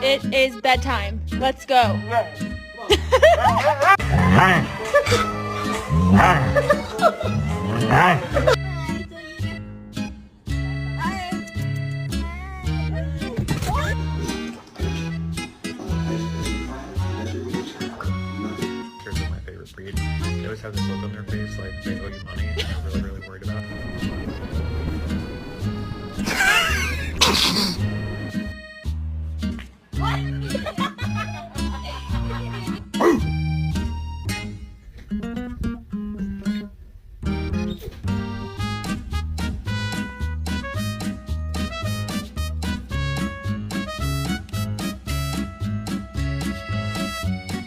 It is bedtime. Let's go. Are my favorite breed. They always have this look on their face like they owe you money and they're really, really worried about it.